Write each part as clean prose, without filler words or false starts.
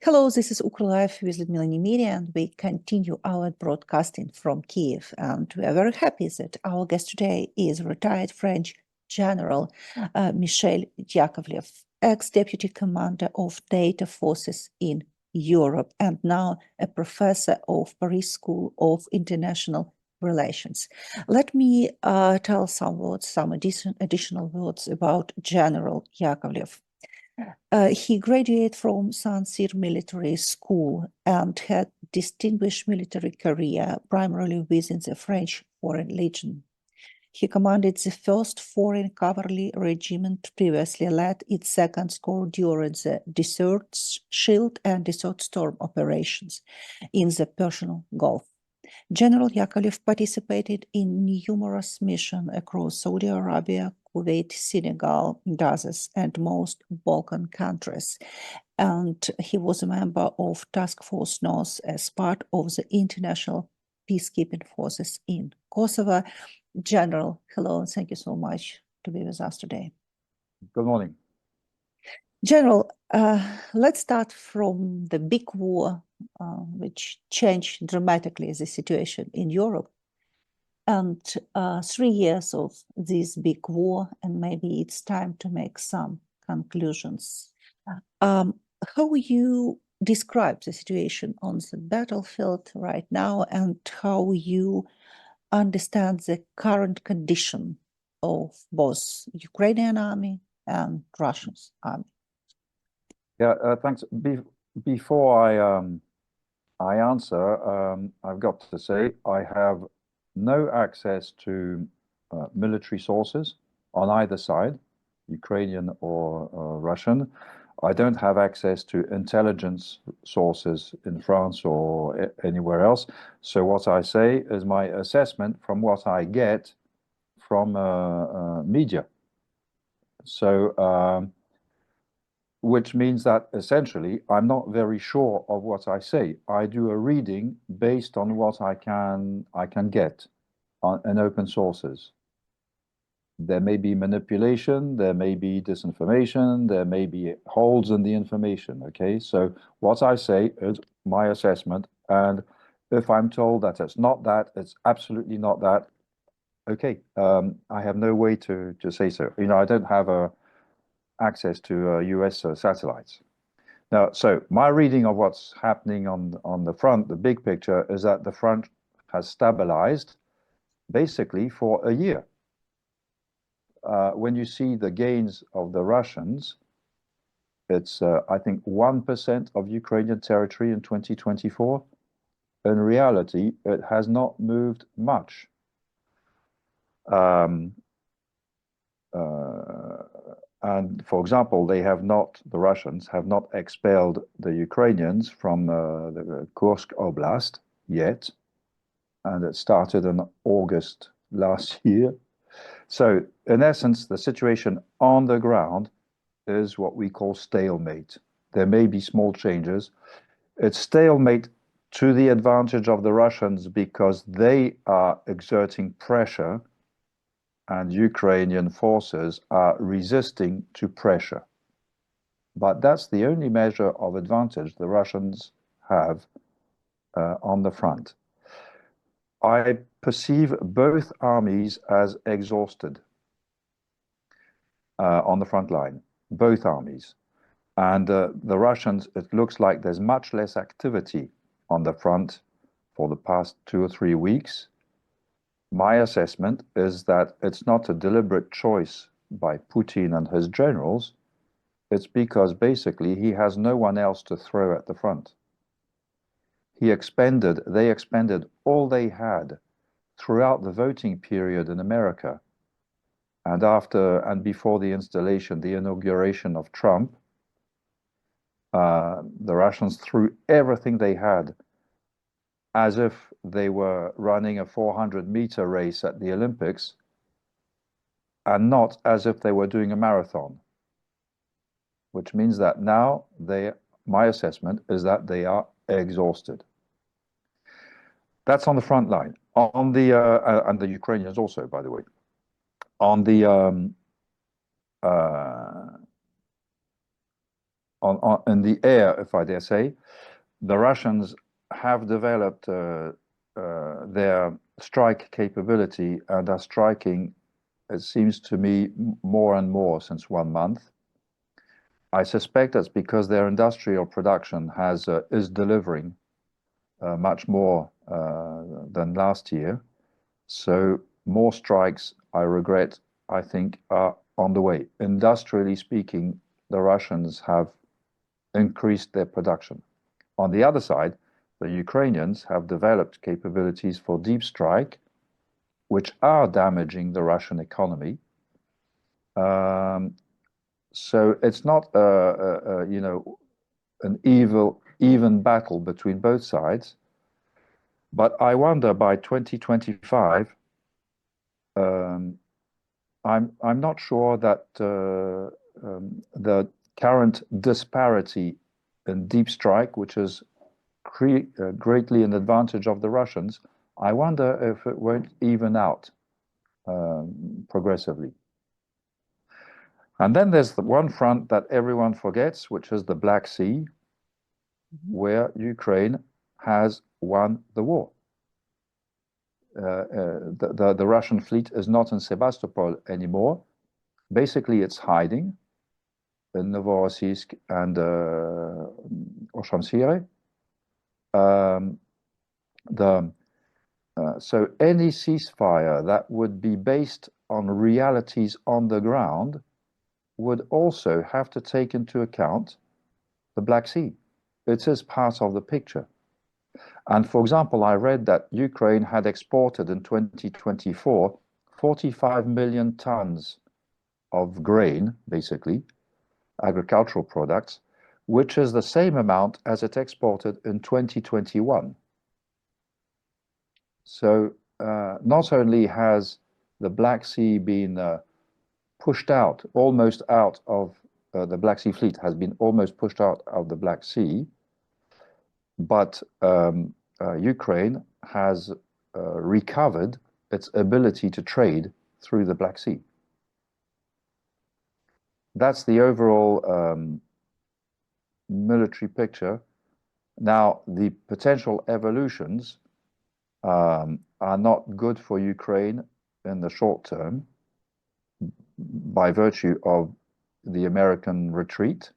Hello, this is UKRLIFE with Lyudmila Nemyria, and we continue our broadcasting from Kiev. And we are very happy that our guest today is retired French General Michel Jacovleff, ex-deputy commander of NATO forces in Europe, and now a professor of Paris School of International Relations. Let me tell some additional words about General Yakovleff. He graduated from Saint-Cyr Military School and had distinguished military career primarily within the French Foreign Legion. He commanded the First Foreign Cavalry Regiment, previously led its second corps during the Desert Shield and Desert Storm operations in the Persian Gulf. General Yakovleff participated in numerous missions across Saudi Arabia, Kuwait, Senegal, others, and most Balkan countries. And he was a member of Task Force North as part of the international peacekeeping forces in Kosovo. General, hello, and thank you so much to be with us today. Good morning. General, let's start from the big war, which changed dramatically the situation in Europe. And 3 years of this big war, and maybe it's time to make some conclusions. How you describe the situation on the battlefield right now, and how you understand the current condition of both Ukrainian army and Russian army? Yeah, thanks. Before I answer, I've got to say I have no access to military sources on either side, Ukrainian or Russian. I don't have access to intelligence sources in France or anywhere else. So what I say is my assessment from what I get from media. So, which means that essentially I'm not very sure of what I say. I do a reading based on what I can get in open sources. There may be manipulation, there may be disinformation, there may be holes in the information, okay? So what I say is my assessment, and if I'm told that it's not that, it's absolutely not that, okay, I have no way to say so. You know, I don't have access to US satellites. Now, so my reading of what's happening on the front, the big picture, is that the front has stabilized basically for a year. When you see the gains of the Russians, it's, I think, 1% of Ukrainian territory in 2024. In reality, it has not moved much. And for example, the Russians have not expelled the Ukrainians from the Kursk Oblast yet. And it started in August last year. So in essence, the situation on the ground is what we call stalemate. There may be small changes. It's stalemate to the advantage of the Russians because they are exerting pressure and Ukrainian forces are resisting to pressure. But that's the only measure of advantage the Russians have on the front. I perceive both armies as exhausted on the front line, both armies. And the Russians, it looks like there's much less activity on the front for the past 2 or 3 weeks. My assessment is that it's not a deliberate choice by Putin and his generals. It's because basically he has no one else to throw at the front. They expended all they had throughout the voting period in America and before the inauguration of Trump. The Russians threw everything they had as if they were running a 400-meter race at the Olympics and not as if they were doing a marathon, which means that now my assessment is that they are exhausted. That's on the front line. On the and the Ukrainians also, by the way. On the in the air, if I dare say, the Russians have developed their strike capability and are striking, it seems to me, more and more since 1 month. I suspect that's because their industrial production is delivering much more than last year. So more strikes, I think, are on the way. Industrially speaking, the Russians have increased their production. On the other side, the Ukrainians have developed capabilities for deep strike, which are damaging the Russian economy. So it's not, you know, an even battle between both sides. But I wonder by 2025, I'm not sure that the current disparity in deep strike, which is greatly an advantage of the Russians, I wonder if it won't even out progressively. And then there's the one front that everyone forgets, which is the Black Sea, where Ukraine has won the war. The Russian fleet is not in Sebastopol anymore. Basically, it's hiding in Novorossiysk and Saint-Cyr. So any ceasefire that would be based on realities on the ground would also have to take into account the Black Sea. It is part of the picture. And for example, I read that Ukraine had exported in 2024 45 million tons of grain, basically, agricultural products, which is the same amount as it exported in 2021. So not only has the Black Sea been pushed out, almost out of the Black Sea fleet has been almost pushed out of the Black Sea, but Ukraine has recovered its ability to trade through the Black Sea. That's the overall military picture. Now, the potential evolutions are not good for Ukraine in the short term by virtue of the American retreat.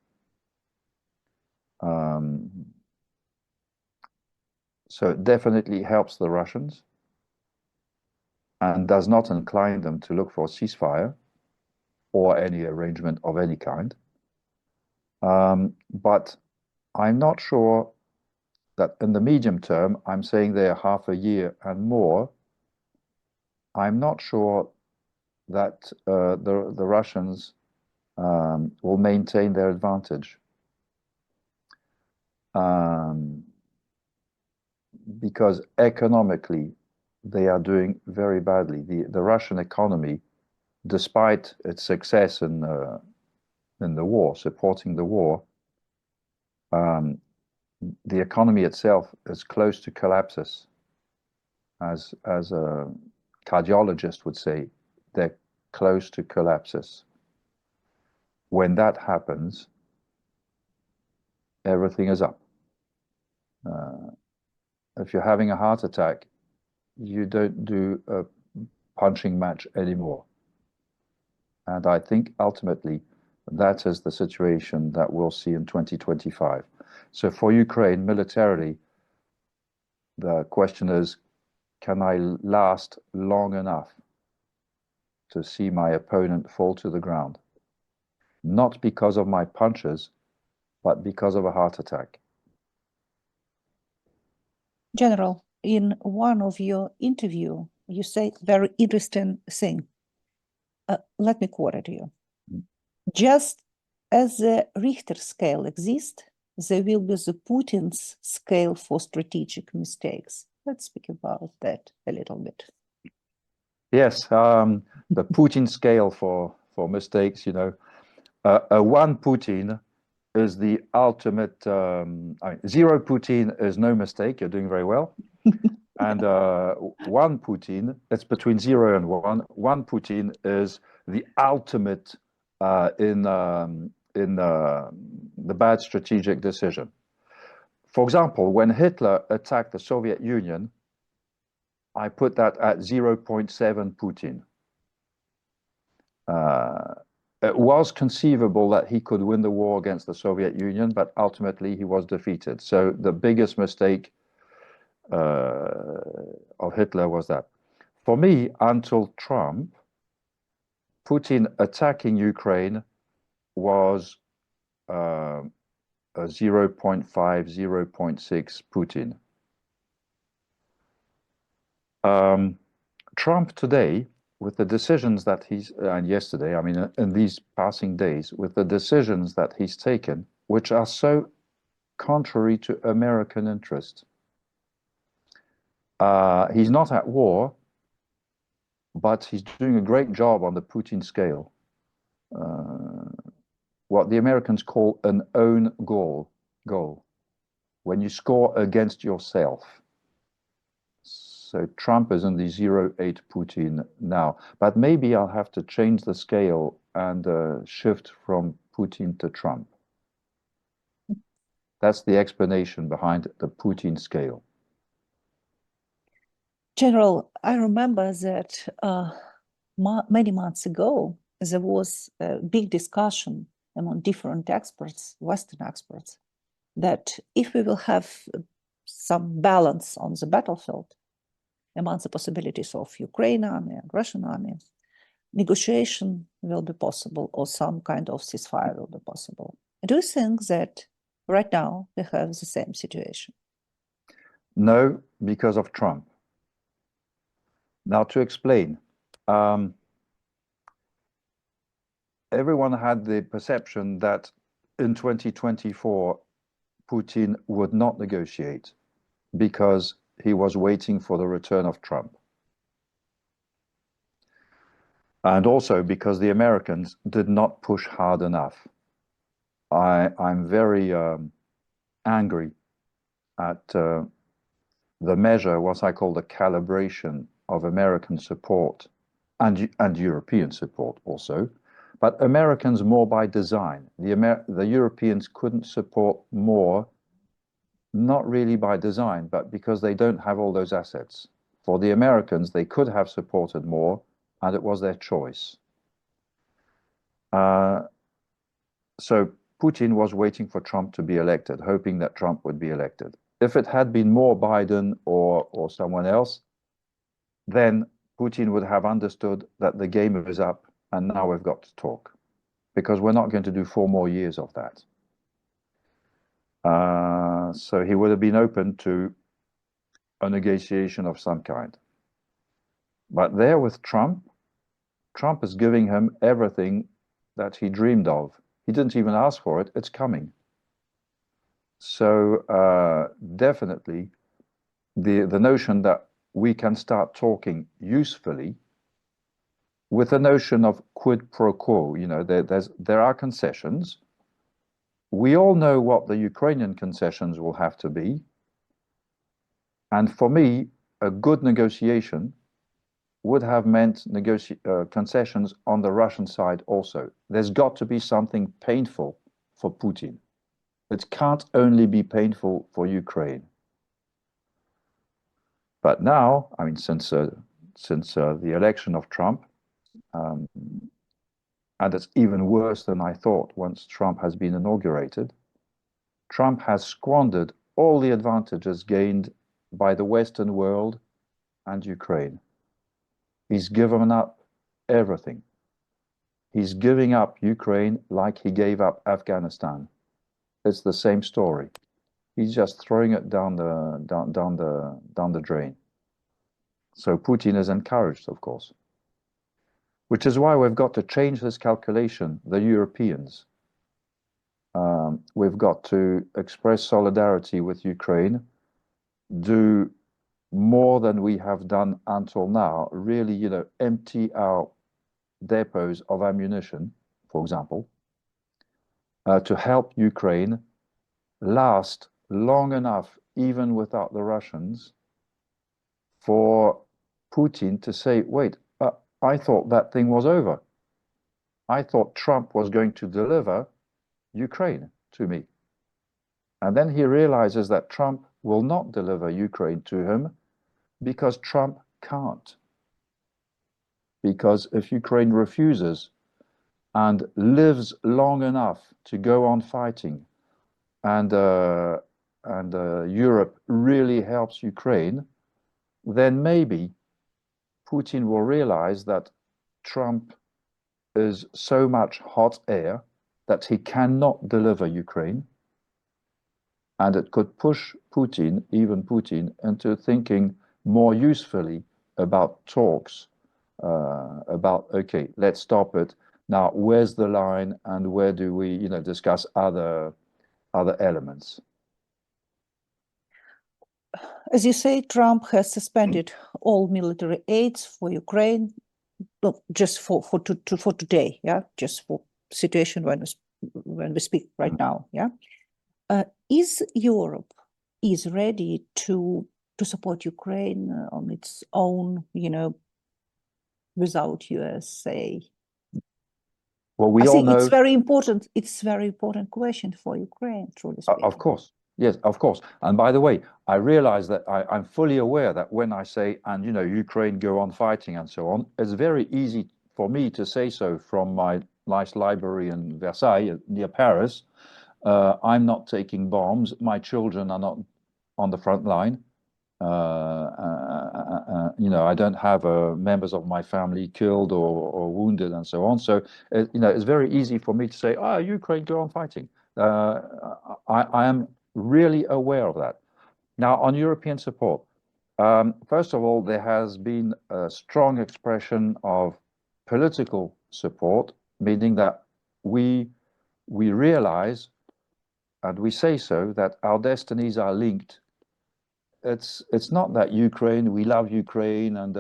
So it definitely helps the Russians and does not incline them to look for a ceasefire or any arrangement of any kind. But I'm not sure that in the medium term, I'm saying they're half a year and more, I'm not sure that the Russians will maintain their advantage. Because economically, they are doing very badly. The Russian economy, despite its success in the war, supporting the war, the economy itself is close to collapses. As a cardiologist would say, they're close to collapses. When that happens, everything is up. If you're having a heart attack, you don't do a punching match anymore. And I think ultimately that is the situation that we'll see in 2025. So for Ukraine militarily, the question is, can I last long enough to see my opponent fall to the ground? Not because of my punches, but because of a heart attack. General, in one of your interview, you say very interesting thing. Let me quote you. Just as the Richter scale exists, there will be the Putin's scale for strategic mistakes. Let's speak about that a little bit. Yes, the Putin scale for mistakes, you know, a one Putin is the ultimate, zero Putin is no mistake, you're doing very well. And one Putin, it's between 0 and 1. One Putin is the ultimate in in the bad strategic decision. For example, when Hitler attacked the Soviet Union, I put that at 0.7 Putin. It was conceivable that he could win the war against the Soviet Union, but ultimately he was defeated. So the biggest mistake of Hitler was that. For me, until Trump, Putin attacking Ukraine was a 0.5, 0.6 Putin. Trump today, with the decisions that and yesterday, I mean, in these passing days, with the decisions that he's taken, which are so contrary to American interest. He's not at war, but he's doing a great job on the Putin scale. What the Americans call an own goal, when you score against yourself. So Trump is in the 0.8 Putin now, but maybe I'll have to change the scale and shift from Putin to Trump. That's the explanation behind the Putin scale. General, I remember that many months ago, there was a big discussion among different experts, Western experts, that if we will have some balance on the battlefield among the possibilities of Ukraine army and Russian army, negotiation will be possible or some kind of ceasefire will be possible. Do you think that right now we have the same situation? No, because of Trump. Now, to explain, everyone had the perception that in 2024, Putin would not negotiate because he was waiting for the return of Trump. And also because the Americans did not push hard enough. I'm very angry at the measure, what I call the calibration of American support and European support also, but Americans more by design. The Europeans couldn't support more, not really by design, but because they don't have all those assets. For the Americans, they could have supported more, and it was their choice. So Putin was waiting for Trump to be elected, hoping that Trump would be elected. If it had been more Biden or someone else, then Putin would have understood that the game is up and now we've got to talk, because we're not going to do 4 more years of that. So he would have been open to a negotiation of some kind. But there with Trump, Trump is giving him everything that he dreamed of. He didn't even ask for it, it's coming. So definitely the notion that we can start talking usefully with the notion of quid pro quo, you know, there are concessions. We all know what the Ukrainian concessions will have to be. And for me, a good negotiation would have meant concessions on the Russian side also. There's got to be something painful for Putin. It can't only be painful for Ukraine. But now, I mean, since the election of Trump, and it's even worse than I thought once Trump has been inaugurated, Trump has squandered all the advantages gained by the Western world and Ukraine. He's given up everything. He's giving up Ukraine like he gave up Afghanistan. It's the same story. He's just throwing it down the drain. So Putin is encouraged, of course. Which is why we've got to change this calculation, the Europeans. We've got to express solidarity with Ukraine, do more than we have done until now, really, you know, empty our depots of ammunition, for example, to help Ukraine last long enough, even without the Russians, for Putin to say, wait, I thought that thing was over. I thought Trump was going to deliver Ukraine to me. And then he realizes that Trump will not deliver Ukraine to him because Trump can't. Because if Ukraine refuses and lives long enough to go on fighting, and Europe really helps Ukraine, then maybe Putin will realize that Trump is so much hot air that he cannot deliver Ukraine, and it could push Putin, even Putin, into thinking more usefully about talks, about, okay, let's stop it. Now, where's the line, and where do we, discuss other elements? As you say, Trump has suspended all military aids for Ukraine, just for today, yeah, just for situation when we speak right now, yeah. Is Europe ready to support Ukraine on its own, without USA? Well, we all know it's very important. It's a very important question for Ukraine, truly speaking. Of course. Yes, of course. And by the way, I realize that I'm fully aware that when I say, and Ukraine go on fighting and so on, it's very easy for me to say so from my nice library in Versailles near Paris. I'm not taking bombs. My children are not on the front line. I don't have members of my family killed or wounded and so on. So, it's very easy for me to say, Ukraine, go on fighting. I am really aware of that. Now, on European support, first of all, there has been a strong expression of political support, meaning that we realize, and we say so, that our destinies are linked. It's not that Ukraine, we love Ukraine, and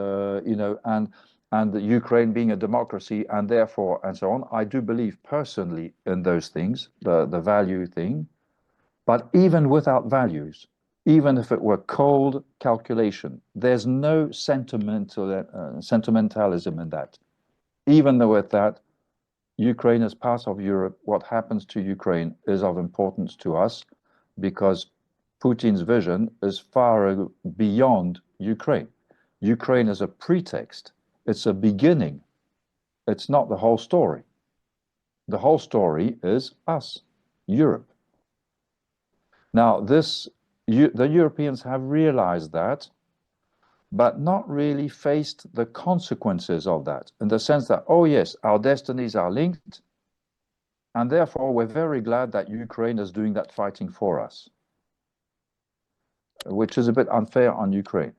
and the Ukraine being a democracy, and therefore, and so on. I do believe personally in those things, the value thing. But even without values, even if it were cold calculation, there's no sentimentalism in that. Even though with that, Ukraine is part of Europe. What happens to Ukraine is of importance to us because Putin's vision is far beyond Ukraine. Ukraine is a pretext. It's a beginning. It's not the whole story. The whole story is us, Europe. Now, the Europeans have realized that, but not really faced the consequences of that, in the sense that, oh yes, our destinies are linked, and therefore we're very glad that Ukraine is doing that fighting for us, which is a bit unfair on Ukraine.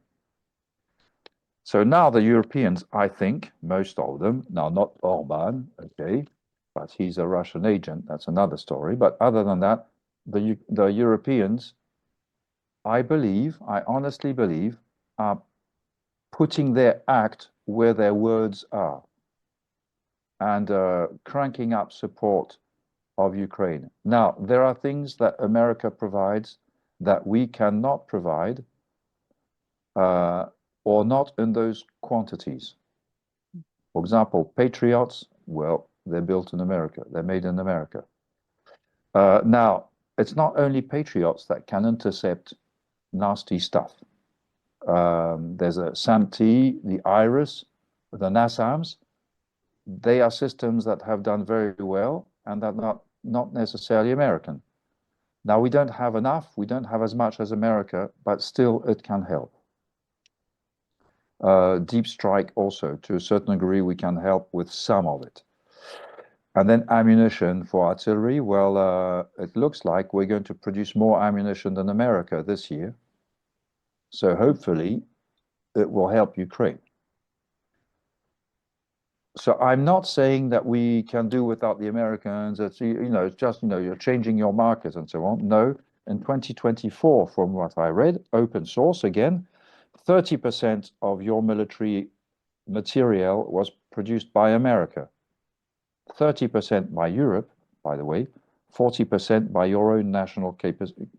So now the Europeans, I think, most of them, now not Orban, okay, but he's a Russian agent, that's another story, but other than that, the Europeans, I honestly believe, are putting their act where their words are and cranking up support of Ukraine. Now, there are things that America provides that we cannot provide or not in those quantities. For example, Patriots, well, they're built in America. They're made in America. Now, it's not only Patriots that can intercept nasty stuff. There's a SAMT, the IRIS, the NASAMS. They are systems that have done very well and that are not necessarily American. Now, we don't have enough. We don't have as much as America, but still it can help. Deep strike also, to a certain degree, we can help with some of it. And then ammunition for artillery, well, it looks like we're going to produce more ammunition than America this year. So hopefully it will help Ukraine. So I'm not saying that we can do without the Americans. It's, it's just, you're changing your market and so on. No, in 2024, from what I read, open source again, 30% of your military material was produced by America. 30% by Europe, by the way, 40% by your own national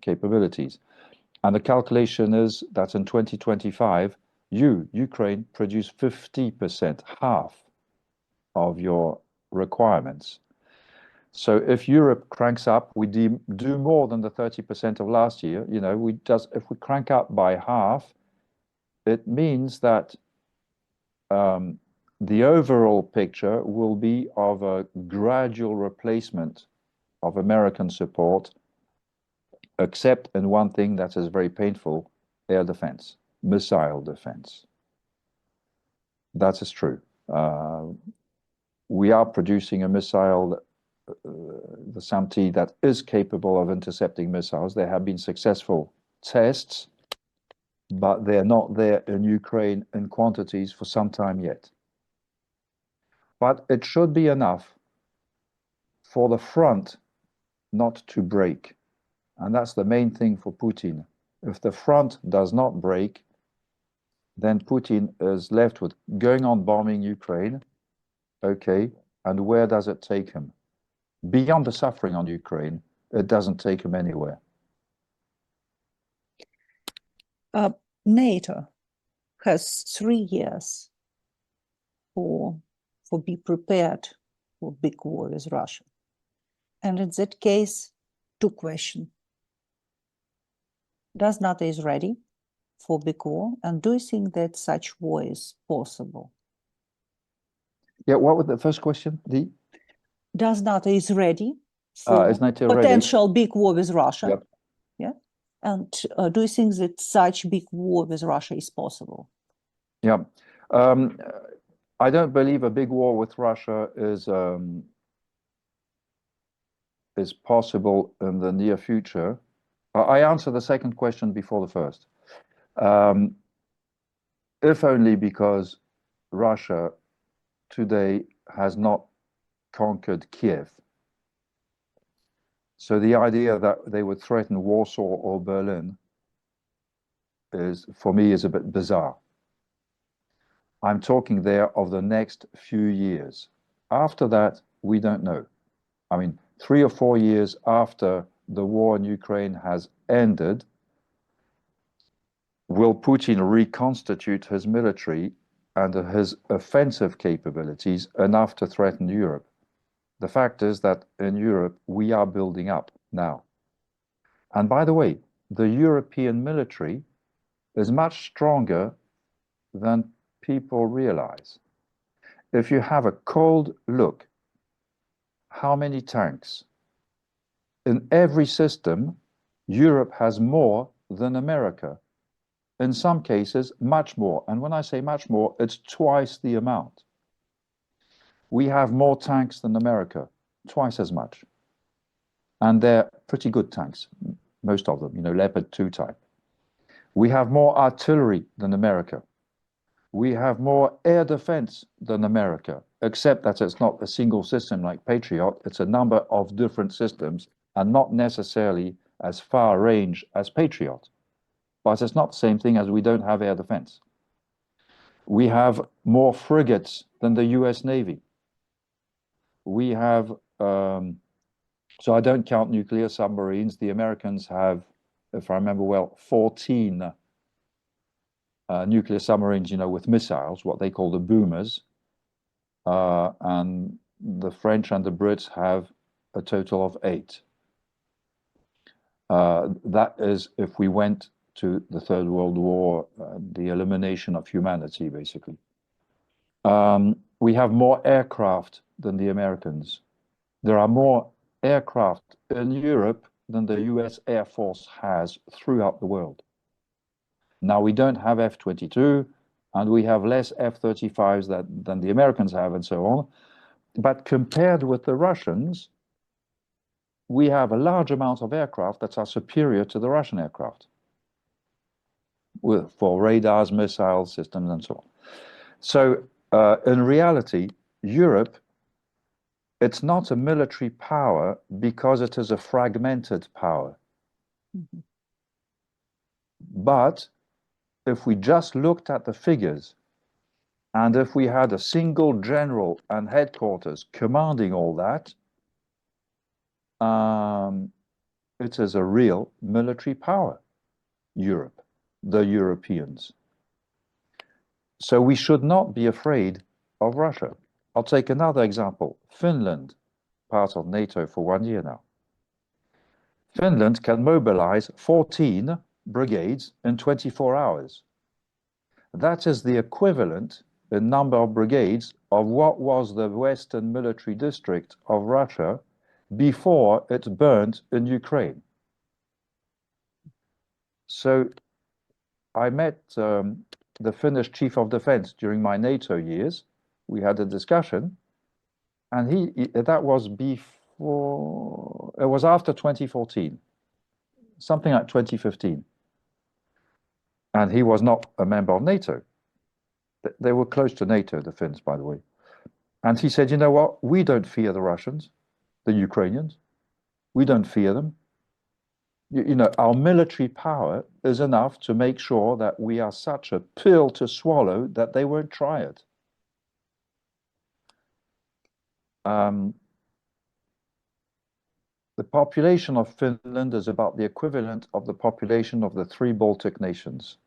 capabilities. And the calculation is that in 2025, Ukraine, produce 50%, half of your requirements. So if Europe cranks up, we do more than the 30% of last year. You know, if we crank up by half, it means that the overall picture will be of a gradual replacement of American support, except in one thing that is very painful: air defense, missile defense. That is true. We are producing a missile, the SAMT, that is capable of intercepting missiles. There have been successful tests, but they're not there in Ukraine in quantities for some time yet. But it should be enough for the front not to break. And that's the main thing for Putin. If the front does not break, then Putin is left with going on bombing Ukraine. Okay, and where does it take him? Beyond the suffering on Ukraine, it doesn't take him anywhere. NATO has 3 years for be prepared for big war with Russia. And in that case, 2 questions. Does NATO is ready for big war? And do you think that such war is possible? Yeah, what was the first question? Does NATO is ready for is NATO potential big war with Russia? Yep. Yeah. And do you think that such big war with Russia is possible? Yeah. I don't believe a big war with Russia is possible in the near future. I answer the second question before the first. If only because Russia today has not conquered Kiev. So the idea that they would threaten Warsaw or Berlin for me, is a bit bizarre. I'm talking there of the next few years. After that, we don't know. I mean, 3 or 4 years after the war in Ukraine has ended, will Putin reconstitute his military and his offensive capabilities enough to threaten Europe? The fact is that in Europe, we are building up now. And by the way, the European military is much stronger than people realize. If you have a cold look, how many tanks? In every system, Europe has more than America. In some cases, much more. And when I say much more, it's twice the amount. We have more tanks than America, twice as much. And they're pretty good tanks, most of them, you know, Leopard 2 type. We have more artillery than America. We have more air defense than America, except that it's not a single system like Patriot. It's a number of different systems and not necessarily as far range as Patriot. But it's not the same thing as we don't have air defense. We have more frigates than the US Navy. We have, so I don't count nuclear submarines. The Americans have, if I remember well, 14 nuclear submarines, you know, with missiles, what they call the boomers. And the French and the Brits have a total of 8. That is, if we went to the Third World War, the elimination of humanity, basically. We have more aircraft than the Americans. There are more aircraft in Europe than the US Air Force has throughout the world. Now, we don't have F-22, and we have less F-35s than the Americans have, and so on. But compared with the Russians, we have a large amount of aircraft that are superior to the Russian aircraft for radars, missile systems, and so on. So in reality, Europe, it's not a military power because it is a fragmented power. Mm-hmm. But if we just looked at the figures, and if we had a single general and headquarters commanding all that, it is a real military power, Europe, the Europeans. So we should not be afraid of Russia. I'll take another example, Finland, part of NATO for 1 year now. Finland can mobilize 14 brigades in 24 hours. That is the equivalent in number of brigades of what was the Western military district of Russia before it burned in Ukraine. So I met the Finnish chief of defense during my NATO years. We had a discussion, and that was before, it was after 2014, something like 2015. And he was not a member of NATO. They were close to NATO, the Finns, by the way. And he said, you know what, we don't fear the Russians, the Ukrainians. We don't fear them. You know, our military power is enough to make sure that we are such a pill to swallow that they won't try it. The population of Finland is about the equivalent of the population of the 3 Baltic nations.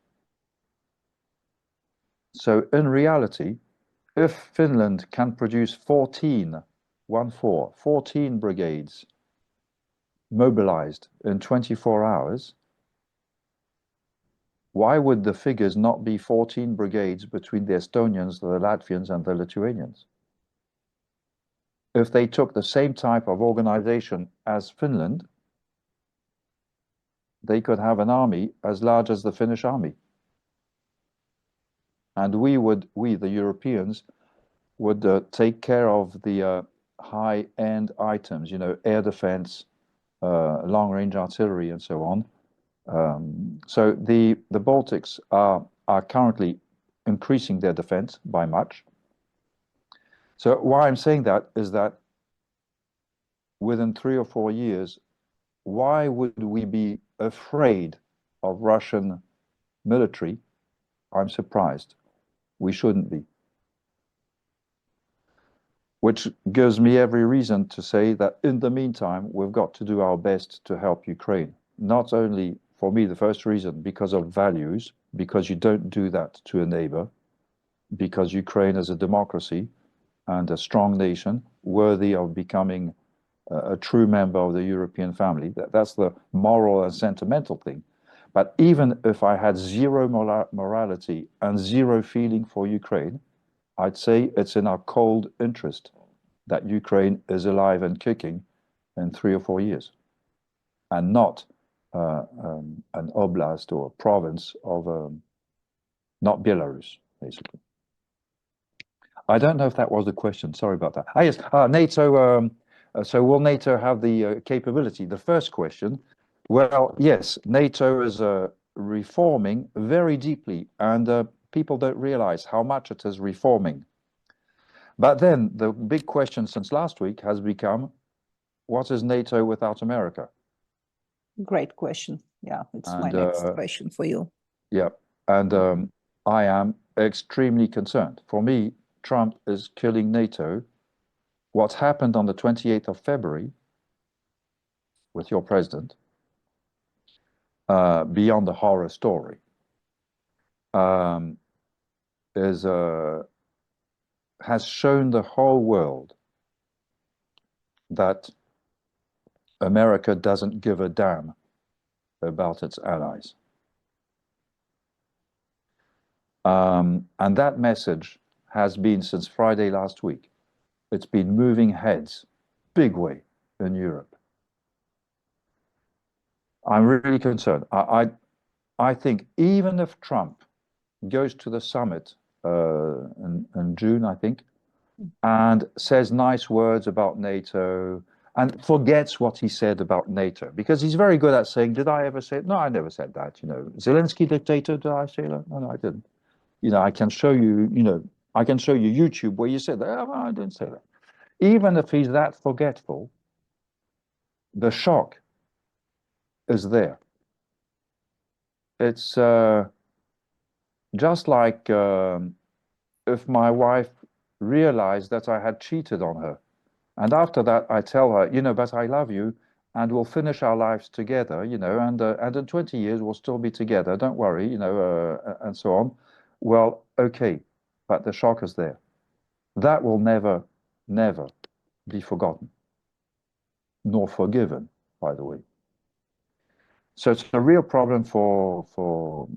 So in reality, if Finland can produce 14 brigades mobilized in 24 hours, why would the figures not be 14 brigades between the Estonians, the Latvians, and the Lithuanians? If they took the same type of organization as Finland, they could have an army as large as the Finnish army. And we, the Europeans, would take care of the high-end items, you know, air defense, long-range artillery, and so on. So the Baltics are currently increasing their defense by much. So why I'm saying that is that within 3 or 4 years, why would we be afraid of Russian military? I'm surprised. We shouldn't be. Which gives me every reason to say that in the meantime, we've got to do our best to help Ukraine. Not only, for me, the first reason, because of values, because you don't do that to a neighbor, because Ukraine is a democracy and a strong nation worthy of becoming a true member of the European family. That's the moral and sentimental thing. But even if I had zero morality and zero feeling for Ukraine, I'd say it's in our cold interest that Ukraine is alive and kicking in 3 or 4 years, and not an oblast or a province of, not Belarus, basically. I don't know if that was the question. Sorry about that. Ah, yes, NATO. So will NATO have the capability? The first question. Well, yes, NATO is reforming very deeply, and people don't realize how much it is reforming. But then the big question since last week has become, what is NATO without America? Great question. Yeah, it's my next question for you. Yeah, and I am extremely concerned. For me, Trump is killing NATO. What's happened on the 28th of February with your president, beyond the horror story, has shown the whole world that America doesn't give a damn about its allies. And that message has been, since Friday last week, it's been moving heads, big way, in Europe. I'm really concerned. I think even if Trump goes to the summit in June, I think, and says nice words about NATO and forgets what he said about NATO, because he's very good at saying, did I ever say it? No, I never said that. You know, Zelensky dictator, did I say that? No, I didn't. You know, I can show you, I can show you YouTube where you said that. Oh, I didn't say that. Even if he's that forgetful, the shock is there. It's just like if my wife realized that I had cheated on her. And after that, I tell her, but I love you and we'll finish our lives together, and in 20 years we'll still be together. Don't worry, and so on. Well, okay, but the shock is there. That will never, never be forgotten. nor forgiven, by the way. So it's a real problem for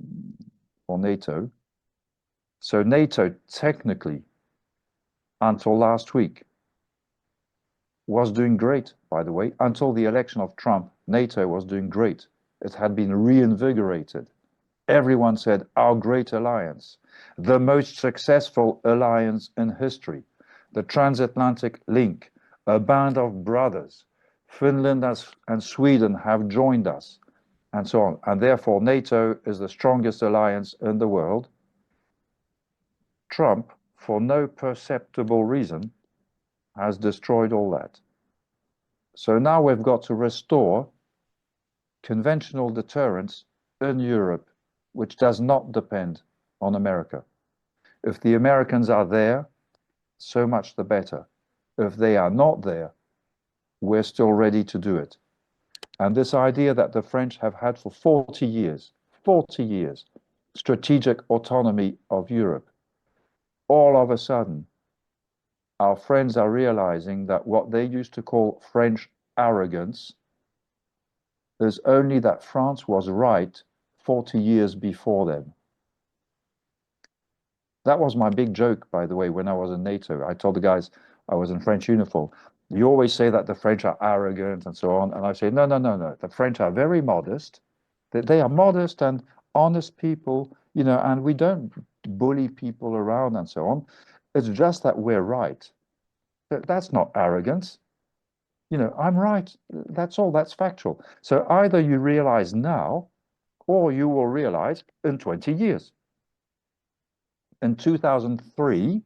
NATO. So NATO technically, until last week, was doing great, by the way. Until the election of Trump, NATO was doing great. It had been reinvigorated. Everyone said, our great alliance, the most successful alliance in history, the transatlantic link, a band of brothers. Finland and Sweden have joined us, and so on. And therefore, NATO is the strongest alliance in the world. Trump, for no perceptible reason, has destroyed all that. So now we've got to restore conventional deterrence in Europe, which does not depend on America. If the Americans are there, so much the better. If they are not there, we're still ready to do it. And this idea that the French have had for 40 years, strategic autonomy of Europe, all of a sudden, our friends are realizing that what they used to call French arrogance is only that France was right 40 years before them. That was my big joke, by the way, when I was in NATO. I told the guys I was in French uniform, you always say that the French are arrogant and so on. And I say, no. The French are very modest. They are modest and honest people, you know, and we don't bully people around and so on. It's just that we're right. That's not arrogance. You know, I'm right. That's all. That's factual. So either you realize now, or you will realize in 20 years. In 2003,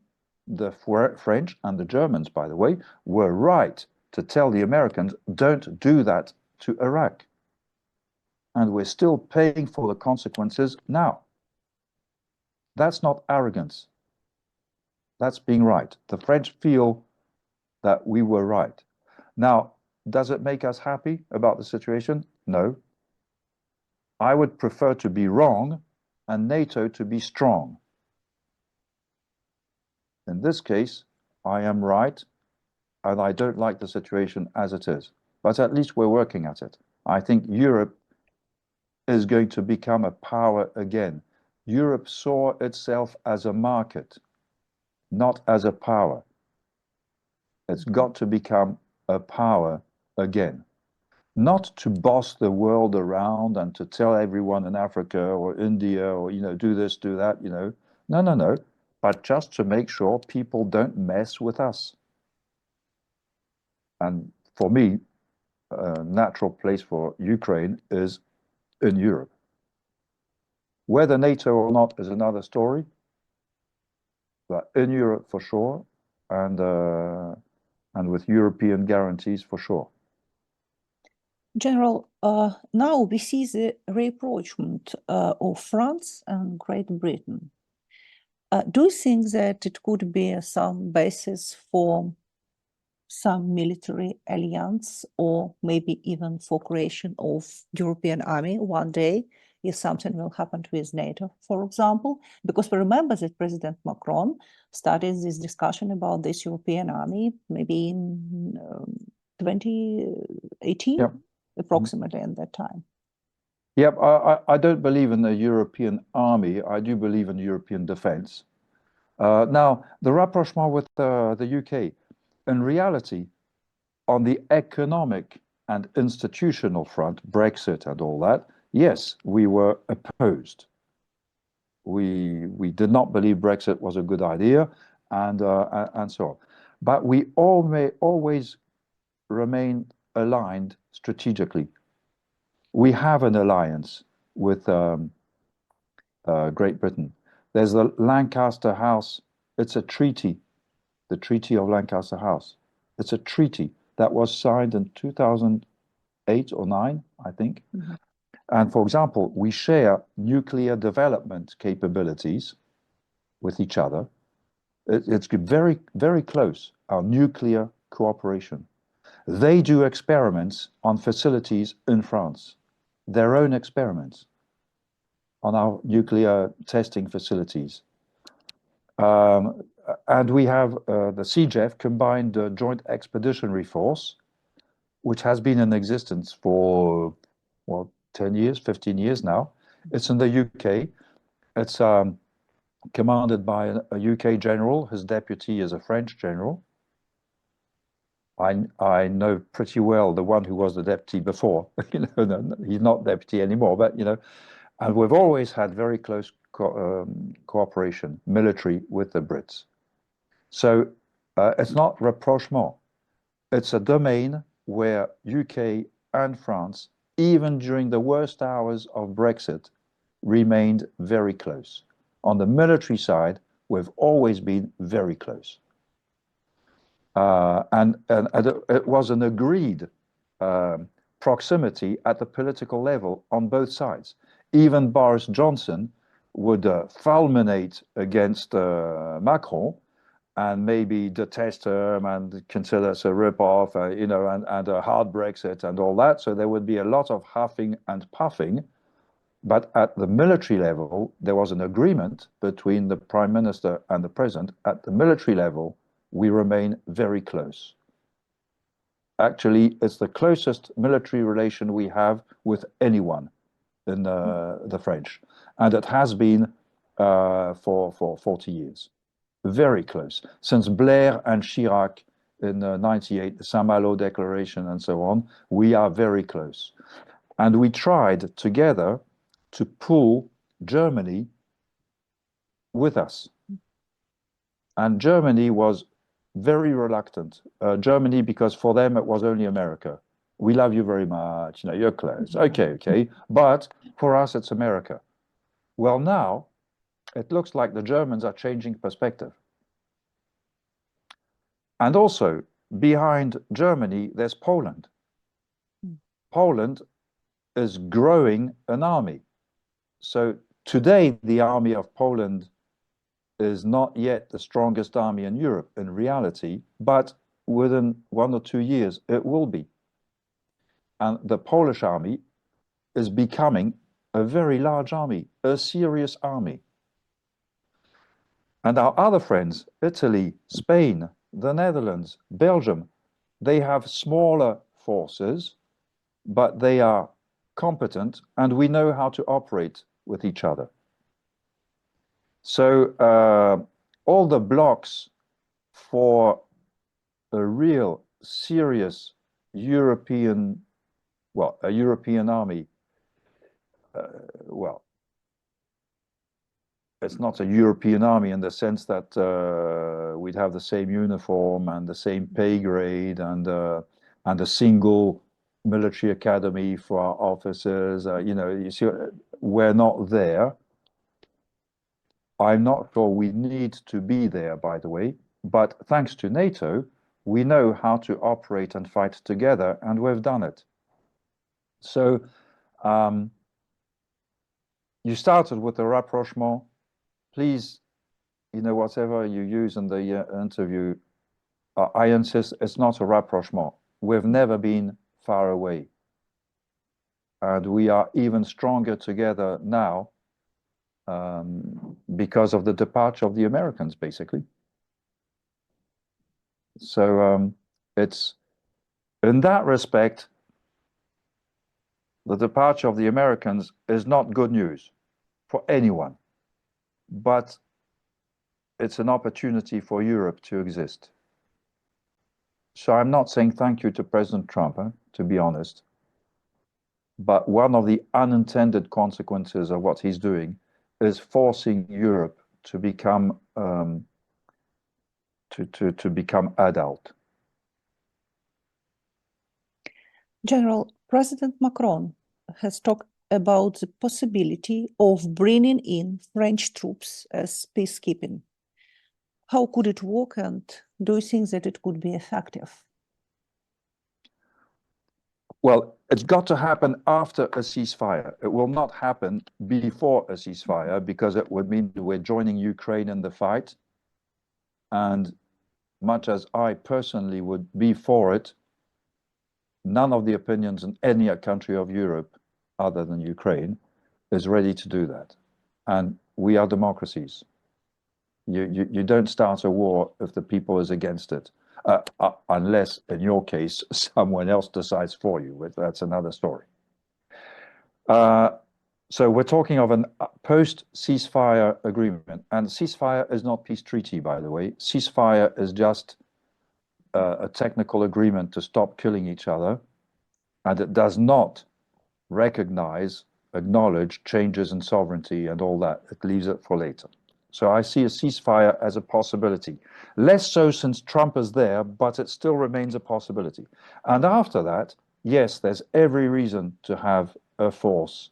the French and the Germans, by the way, were right to tell the Americans, don't do that to Iraq. And we're still paying for the consequences now. That's not arrogance. That's being right. The French feel that we were right. Now, does it make us happy about the situation? No. I would prefer to be wrong and NATO to be strong. In this case, I am right, and I don't like the situation as it is. But at least we're working at it. I think Europe is going to become a power again. Europe saw itself as a market, not as a power. It's got to become a power again. Not to boss the world around and to tell everyone in Africa or India or, you know, do this, do that, you know. No. But just to make sure people don't mess with us. And for me, a natural place for Ukraine is in Europe. Whether NATO or not is another story, but in Europe for sure, and with European guarantees for sure. General, now we see the rapprochement of France and Great Britain. Do you think that it could be some basis for some military alliance or maybe even for creation of European army one day if something will happen with NATO, for example? Because we remember that President Macron started this discussion about this European army maybe in 2018, Yep. approximately in that time. Yep, I don't believe in the European army. I do believe in European defense. Now, the rapprochement with the UK, in reality, on the economic and institutional front, Brexit and all that, yes, we were opposed. We did not believe Brexit was a good idea, and so on. But we always remain aligned strategically. We have an alliance with Great Britain. There's the Lancaster House. It's a treaty, the Treaty of Lancaster House. It's a treaty that was signed in 2008 or 9, I think. Mm-hmm. And for example, we share nuclear development capabilities with each other. It's very, very close, our nuclear cooperation. They do experiments on facilities in France, their own experiments on our nuclear testing facilities. And we have the CJEF, Combined Joint Expeditionary Force, which has been in existence for, well, 10 years, 15 years now. It's in the UK. It's commanded by a UK general. His deputy is a French general. I know pretty well the one who was the deputy before. You know, he's not deputy anymore, but, you know, and we've always had very close cooperation, military, with the Brits. So it's not rapprochement. It's a domain where UK and France, even during the worst hours of Brexit, remained very close. On the military side, we've always been very close. And it was an agreed proximity at the political level on both sides. Even Boris Johnson would fulminate against Macron and maybe detest him and consider us a rip-off, you know, and a hard Brexit and all that. So there would be a lot of huffing and puffing. But at the military level, there was an agreement between the Prime Minister and the President. At the military level, we remain very close. Actually, it's the closest military relation we have with anyone in the French. And it has been for 40 years. Very close. Since Blair and Chirac in 98, the Saint-Malo Declaration and so on, we are very close. And we tried together to pull Germany with us. And Germany was very reluctant. Germany, because for them it was only America. We love you very much, you know, you're close. Okay, okay. But for us, it's America. Well, now it looks like the Germans are changing perspective. And also, behind Germany, there's Poland. Poland is growing an army. So today, the army of Poland is not yet the strongest army in Europe in reality, but within 1 or 2 years, it will be. And the Polish army is becoming a very large army, a serious army. And our other friends, Italy, Spain, the Netherlands, Belgium, they have smaller forces, but they are competent and we know how to operate with each other. So all the blocks for a real serious European, well, a European army, well, it's not a European army in the sense that we'd have the same uniform and the same pay grade and a single military academy for our officers. You know, you see, we're not there. I'm not sure we need to be there, by the way, but thanks to NATO, we know how to operate and fight together, and we've done it. So you started with the rapprochement. Please, you know, whatever you use in the interview, I insist it's not a rapprochement. We've never been far away. And we are even stronger together now because of the departure of the Americans, basically. So it's, in that respect, the departure of the Americans is not good news for anyone, but it's an opportunity for Europe to exist. So I'm not saying thank you to President Trump, to be honest, but one of the unintended consequences of what he's doing is forcing Europe to become to become adult. General, President Macron has talked about the possibility of bringing in French troops as peacekeeping. How could it work, and do you think that it could be effective? Well, it's got to happen after a ceasefire. It will not happen before a ceasefire because it would mean we're joining Ukraine in the fight. And much as I personally would be for it, none of the opinions in any country of Europe other than Ukraine is ready to do that. And we are democracies. You don't start a war if the people is against it. unless, in your case, someone else decides for you. But that's another story. So we're talking of a post-ceasefire agreement. And ceasefire is not peace treaty, by the way. Ceasefire is just a technical agreement to stop killing each other. And it does not acknowledge changes in sovereignty and all that. It leaves it for later. So I see a ceasefire as a possibility. Less so since Trump is there, but it still remains a possibility. And after that, yes, there's every reason to have a force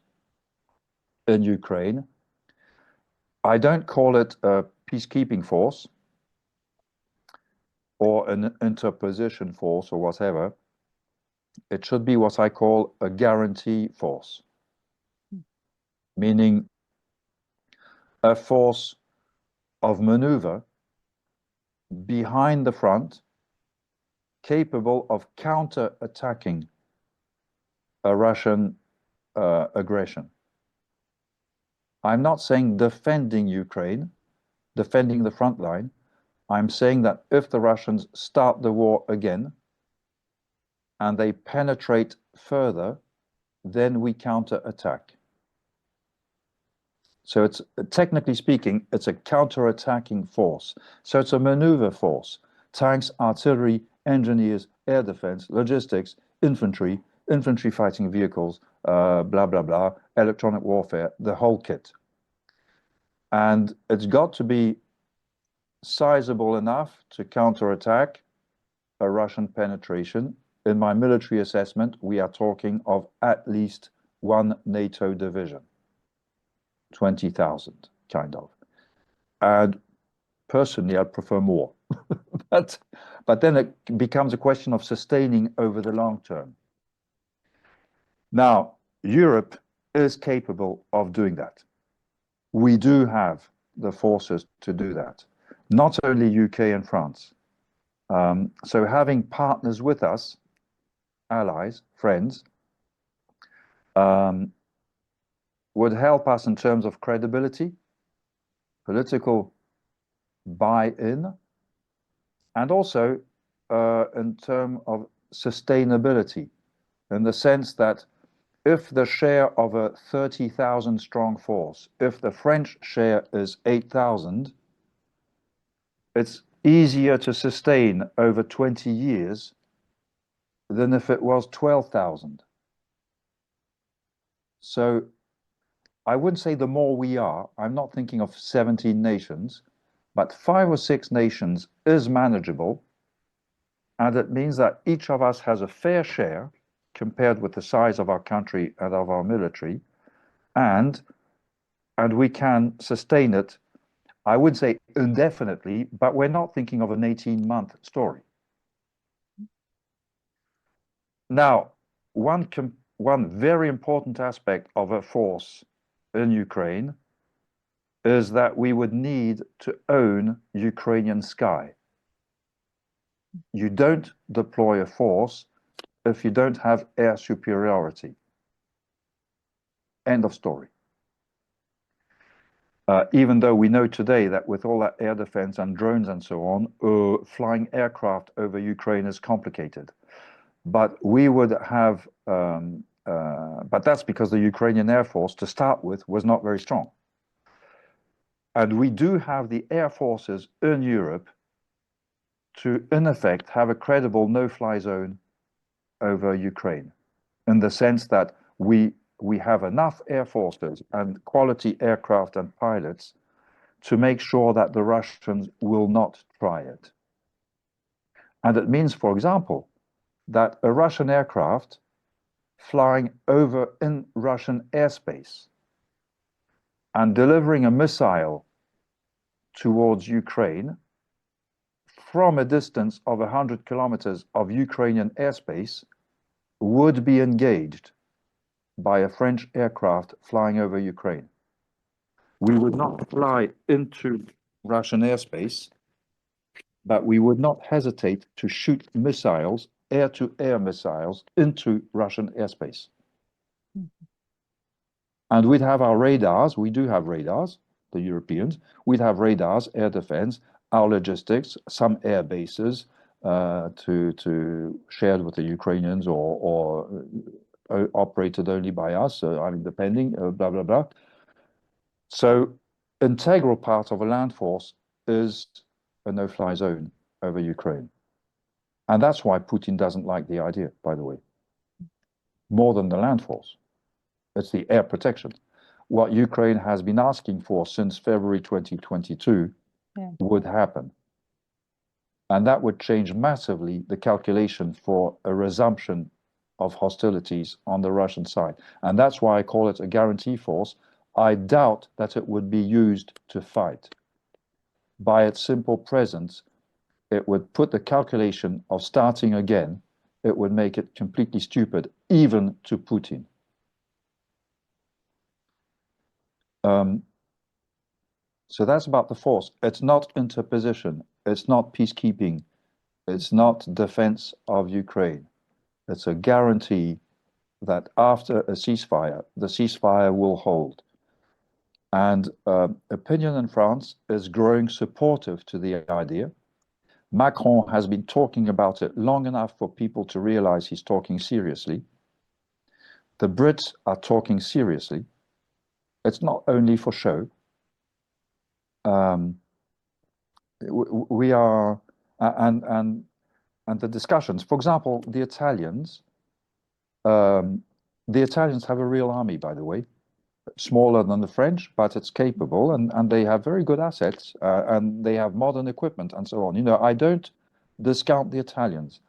in Ukraine. I don't call it a peacekeeping force or an interposition force or whatever. It should be what I call a guarantee force, meaning a force of maneuver behind the front, capable of counter-attacking a Russian aggression. I'm not saying defending Ukraine, defending the front line. I'm saying that if the Russians start the war again and they penetrate further, then we counter-attack. So it's, technically speaking, it's a counter-attacking force. So it's a maneuver force. Tanks, artillery, engineers, air defense, logistics, infantry fighting vehicles, blah, blah, blah, electronic warfare, the whole kit. And it's got to be sizable enough to counterattack a Russian penetration. In my military assessment, we are talking of at least one NATO division, 20,000, kind of. And personally, I'd prefer more. But then it becomes a question of sustaining over the long term. Now, Europe is capable of doing that. We do have the forces to do that, not only UK and France. So having partners with us, allies, friends, would help us in terms of credibility, political buy-in, and also in terms of sustainability, in the sense that if the share of a 30,000 strong force, if the French share is 8,000, it's easier to sustain over 20 years than if it was 12,000. So I wouldn't say the more we are, I'm not thinking of 17 nations, but 5 or 6 nations is manageable. And it means that each of us has a fair share compared with the size of our country and of our military, and we can sustain it, I would say indefinitely, but we're not thinking of an 18-month story. Now, one very important aspect of a force in Ukraine is that we would need to own Ukrainian sky. You don't deploy a force if you don't have air superiority. End of story. Even though we know today that with all that air defense and drones and so on, flying aircraft over Ukraine is complicated. But we would have, but that's because the Ukrainian Air Force, to start with, was not very strong. And we do have the air forces in Europe to, in effect, have a credible no-fly zone over Ukraine, in the sense that we have enough air forces and quality aircraft and pilots to make sure that the Russians will not try it. And it means, for example, that a Russian aircraft flying over in Russian airspace and delivering a missile towards Ukraine from a distance of 100 kilometers of Ukrainian airspace would be engaged by a French aircraft flying over Ukraine. We would not fly into Russian airspace, but we would not hesitate to shoot missiles, air-to-air missiles, into Russian airspace. And we'd have our radars, we do have radars, the Europeans, we'd have radars, air defense, our logistics, some air bases, to shared with the Ukrainians or operated only by us. I mean, depending, blah blah blah. So, integral part of a land force is a no-fly zone over Ukraine, and that's why Putin doesn't like the idea. By the way, more than the land force, it's the air protection. What Ukraine has been asking for since February 2022 would happen. And that would change massively the calculation for a resumption of hostilities on the Russian side. And that's why I call it a guarantee force. I doubt that it would be used to fight. By its simple presence, it would put the calculation of starting again, it would make it completely stupid, even to Putin. So that's about the force. It's not interposition. It's not peacekeeping. It's not defense of Ukraine. It's a guarantee that after a ceasefire, the ceasefire will hold. And opinion in France is growing supportive to the idea. Macron has been talking about it long enough for people to realize he's talking seriously. The Brits are talking seriously. It's not only for show. We are, and the discussions. For example, the Italians have a real army, by the way, smaller than the French, but it's capable, and they have very good assets, and they have modern equipment and so on. You know, I don't discount the Italians.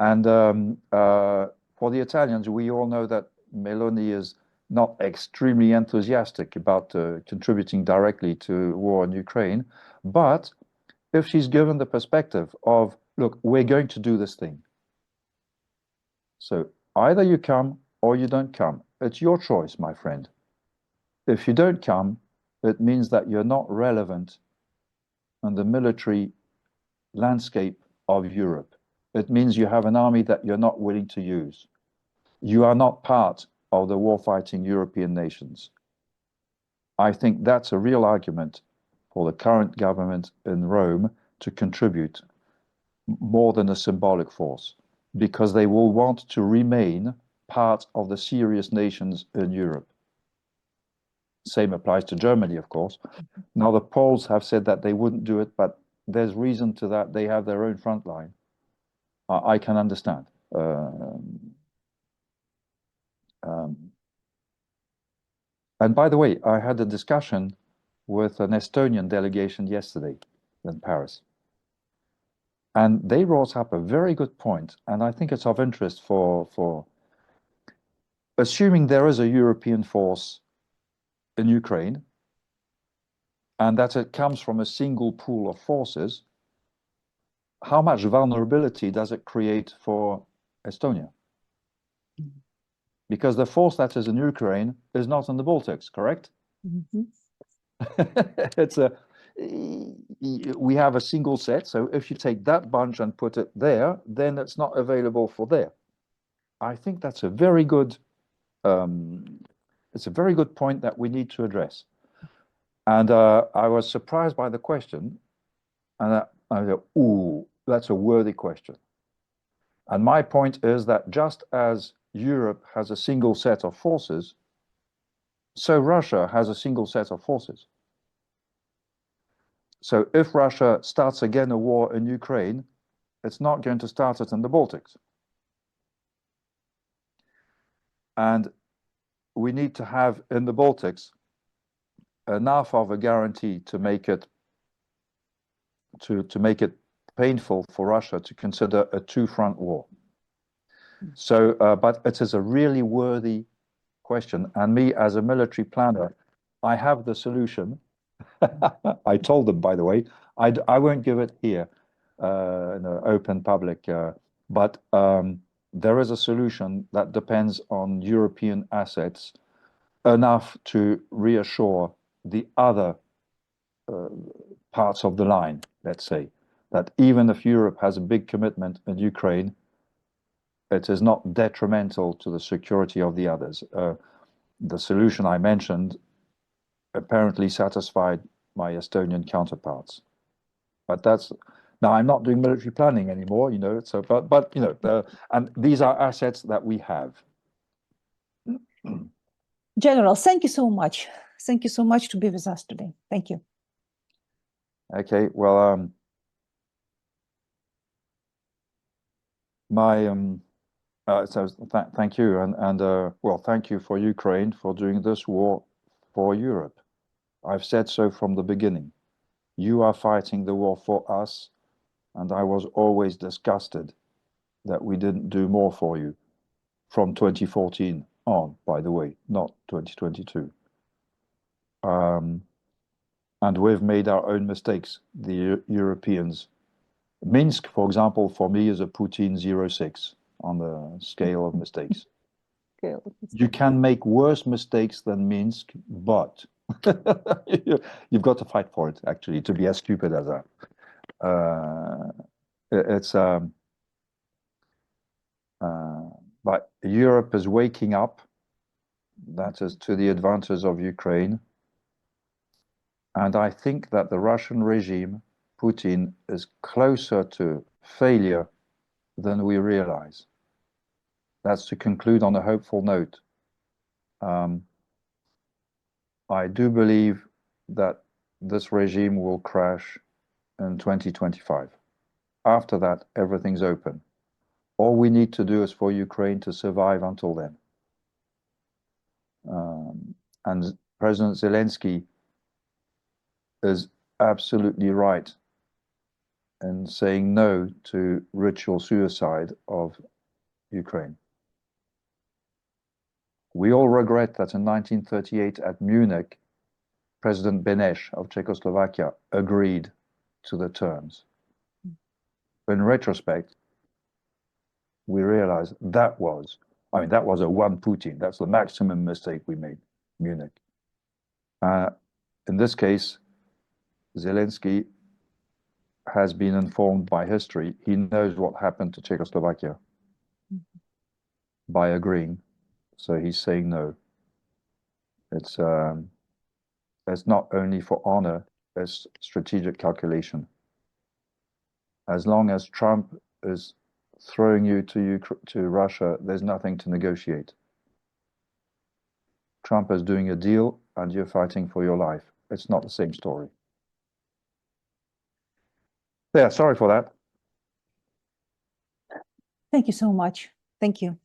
And for the Italians, we all know that Meloni is not extremely enthusiastic about contributing directly to war in Ukraine, but if she's given the perspective of, look, we're going to do this thing. So either you come or you don't come. It's your choice, my friend. If you don't come, it means that you're not relevant in the military landscape of Europe. It means you have an army that you're not willing to use. You are not part of the war-fighting European nations. I think that's a real argument for the current government in Rome to contribute more than a symbolic force, because they will want to remain part of the serious nations in Europe. Same applies to Germany, of course. Now, the Poles have said that they wouldn't do it, but there's reason to that. They have their own front line. I can understand. And by the way, I had a discussion with an Estonian delegation yesterday in Paris. And they brought up a very good point, and I think it's of interest for assuming there is a European force in Ukraine, and that it comes from a single pool of forces, how much vulnerability does it create for Estonia? Because the force that is in Ukraine is not in the Baltics, correct? Mm-hmm. We have a single set, so if you take that bunch and put it there, then it's not available for there. I think that's a very good, it's a very good point that we need to address. And I was surprised by the question, and I go, ooh, that's a worthy question. And my point is that just as Europe has a single set of forces, so Russia has a single set of forces. So if Russia starts again a war in Ukraine, it's not going to start it in the Baltics. And we need to have in the Baltics enough of a guarantee to make it painful for Russia to consider a two-front war. So, but it is a really worthy question. And me, as a military planner, I have the solution. I told them, by the way, I won't give it here in an open public, but there is a solution that depends on European assets enough to reassure the other parts of the line, let's say, that even if Europe has a big commitment in Ukraine, it is not detrimental to the security of the others. The solution I mentioned apparently satisfied my Estonian counterparts. But that's, Now, I'm not doing military planning anymore, you know, so, but you know, and these are assets that we have. General, thank you so much. Thank you so much to be with us today. Thank you. Okay, well, thank you, and well, thank you for Ukraine for doing this war for Europe. I've said so from the beginning. You are fighting the war for us, and I was always disgusted that we didn't do more for you from 2014 on, by the way, not 2022. And we've made our own mistakes, the Europeans. Minsk, for example, for me is a Putin 06 on the scale of mistakes. You can make worse mistakes than Minsk, but you've got to fight for it, actually, to be as stupid as that. But Europe is waking up. That is to the advantage of Ukraine. And I think that the Russian regime, Putin, is closer to failure than we realize. That's to conclude on a hopeful note. I do believe that this regime will crash in 2025. After that, everything's open. All we need to do is for Ukraine to survive until then. And President Zelensky is absolutely right in saying no to ritual suicide of Ukraine. We all regret that in 1938 at Munich, President Beneš of Czechoslovakia agreed to the terms. In retrospect, we realize that was a one Putin. That's the maximum mistake we made, Munich. In this case, Zelensky has been informed by history. He knows what happened to Czechoslovakia by agreeing. So he's saying no. It's not only for honor, it's strategic calculation. As long as Trump is throwing you to Russia, there's nothing to negotiate. Trump is doing a deal and you're fighting for your life. It's not the same story. Yeah, sorry for that. Thank you so much. Thank you.